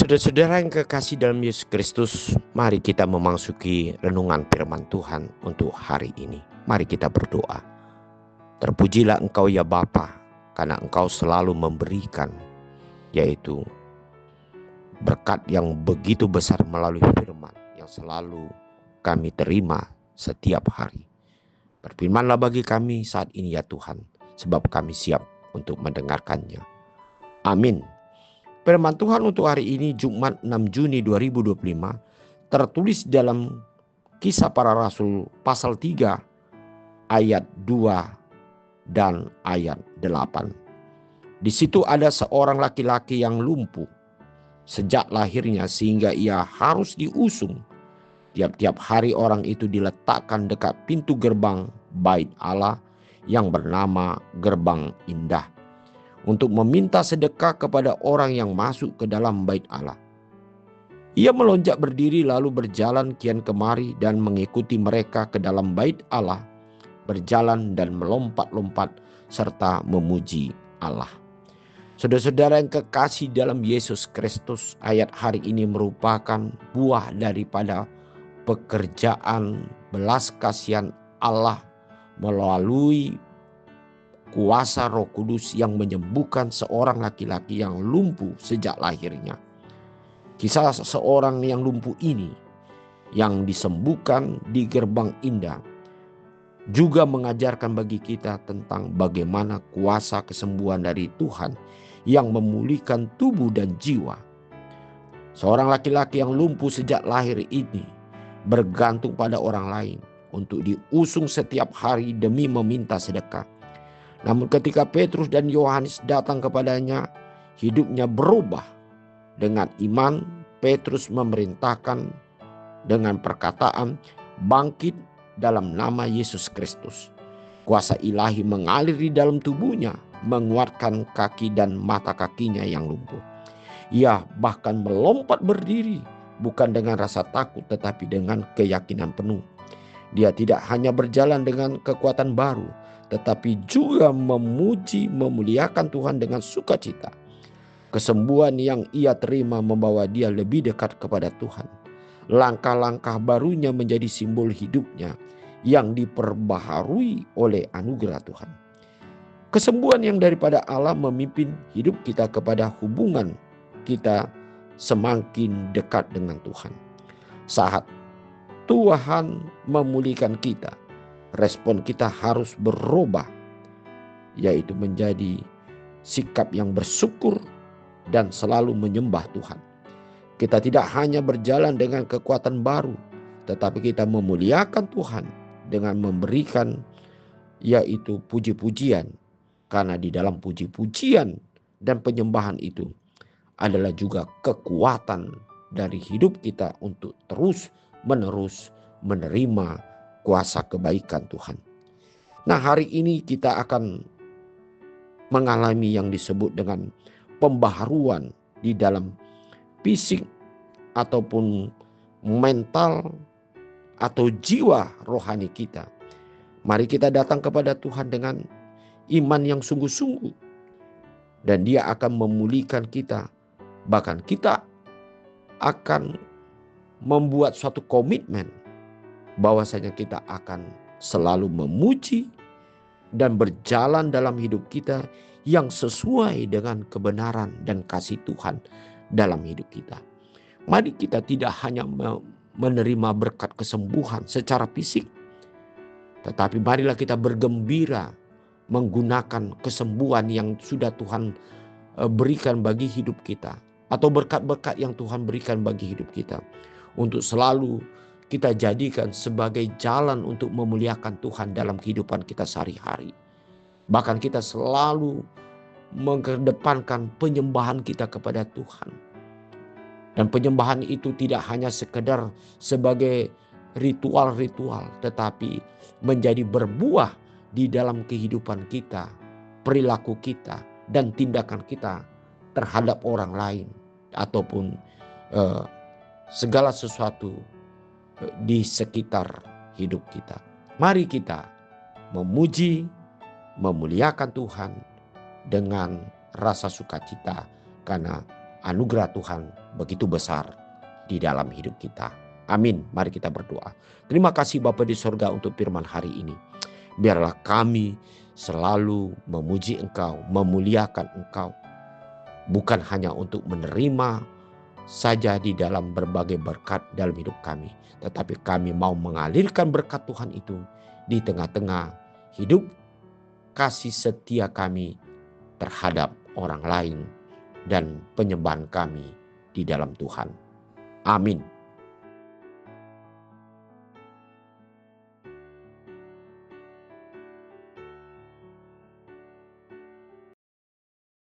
Saudara-saudara yang kekasih dalam Yesus Kristus, mari kita memasuki renungan firman Tuhan untuk hari ini. Mari kita berdoa. Terpujilah Engkau ya Bapa, karena Engkau selalu memberikan, yaitu berkat yang begitu besar melalui firman yang selalu kami terima setiap hari. Berfirmanlah bagi kami saat ini ya Tuhan, sebab kami siap untuk mendengarkannya. Amin. Firman Tuhan untuk hari ini Jumat 6 Juni 2025 tertulis dalam Kisah Para Rasul pasal 3 ayat 2 dan ayat 8. Di situ ada seorang laki-laki yang lumpuh sejak lahirnya sehingga ia harus diusung. Tiap-tiap hari orang itu diletakkan dekat pintu gerbang Bait Allah yang bernama Gerbang Indah, untuk meminta sedekah kepada orang yang masuk ke dalam bait Allah. Ia melonjak berdiri lalu berjalan kian kemari dan mengikuti mereka ke dalam bait Allah, berjalan dan melompat-lompat serta memuji Allah. Saudara-saudara yang kekasih dalam Yesus Kristus, ayat hari ini merupakan buah daripada pekerjaan belas kasihan Allah melalui kuasa Roh Kudus yang menyembuhkan seorang laki-laki yang lumpuh sejak lahirnya. Kisah seorang yang lumpuh ini yang disembuhkan di Gerbang Indah juga mengajarkan bagi kita tentang bagaimana kuasa kesembuhan dari Tuhan yang memulihkan tubuh dan jiwa. Seorang laki-laki yang lumpuh sejak lahir ini bergantung pada orang lain untuk diusung setiap hari demi meminta sedekah. Namun ketika Petrus dan Yohanes datang kepadanya, hidupnya berubah. Dengan iman, Petrus memerintahkan dengan perkataan, "Bangkit dalam nama Yesus Kristus." Kuasa ilahi mengalir di dalam tubuhnya, menguatkan kaki dan mata kakinya yang lumpuh. Ia bahkan melompat berdiri, bukan dengan rasa takut tetapi dengan keyakinan penuh. Dia tidak hanya berjalan dengan kekuatan baru, tetapi juga memuji, memuliakan Tuhan dengan sukacita. Kesembuhan yang ia terima membawa dia lebih dekat kepada Tuhan. Langkah-langkah barunya menjadi simbol hidupnya yang diperbaharui oleh anugerah Tuhan. Kesembuhan yang daripada Allah memimpin hidup kita kepada hubungan kita semakin dekat dengan Tuhan. Saat Tuhan memulihkan kita, respon kita harus berubah, yaitu menjadi sikap yang bersyukur dan selalu menyembah Tuhan. Kita tidak hanya berjalan dengan kekuatan baru, tetapi kita memuliakan Tuhan dengan memberikan yaitu puji-pujian. Karena di dalam puji-pujian dan penyembahan itu adalah juga kekuatan dari hidup kita untuk terus-menerus menerima kuasa kebaikan Tuhan. Nah, hari ini kita akan mengalami yang disebut dengan pembaharuan di dalam fisik ataupun mental atau jiwa rohani kita. Mari kita datang kepada Tuhan dengan iman yang sungguh-sungguh, dan Dia akan memulihkan kita. Bahkan kita akan membuat suatu komitmen bahwasanya kita akan selalu memuji dan berjalan dalam hidup kita yang sesuai dengan kebenaran dan kasih Tuhan dalam hidup kita. Mari kita tidak hanya menerima berkat kesembuhan secara fisik, tetapi marilah kita bergembira menggunakan kesembuhan yang sudah Tuhan berikan bagi hidup kita, atau berkat-berkat yang Tuhan berikan bagi hidup kita, untuk selalu kita jadikan sebagai jalan untuk memuliakan Tuhan dalam kehidupan kita sehari-hari. Bahkan kita selalu mengedepankan penyembahan kita kepada Tuhan. Dan penyembahan itu tidak hanya sekedar sebagai ritual-ritual, tetapi menjadi berbuah di dalam kehidupan kita, perilaku kita, dan tindakan kita terhadap orang lain ataupun segala sesuatu di sekitar hidup kita. Mari kita memuji, memuliakan Tuhan dengan rasa sukacita, karena anugerah Tuhan begitu besar di dalam hidup kita. Amin. Mari kita berdoa. Terima kasih Bapa di sorga untuk firman hari ini. Biarlah kami selalu memuji Engkau, memuliakan Engkau. Bukan hanya untuk menerima saja di dalam berbagai berkat dalam hidup kami. Tetapi kami mau mengalirkan berkat Tuhan itu di tengah-tengah hidup kasih setia kami terhadap orang lain dan penyembahan kami di dalam Tuhan. Amin.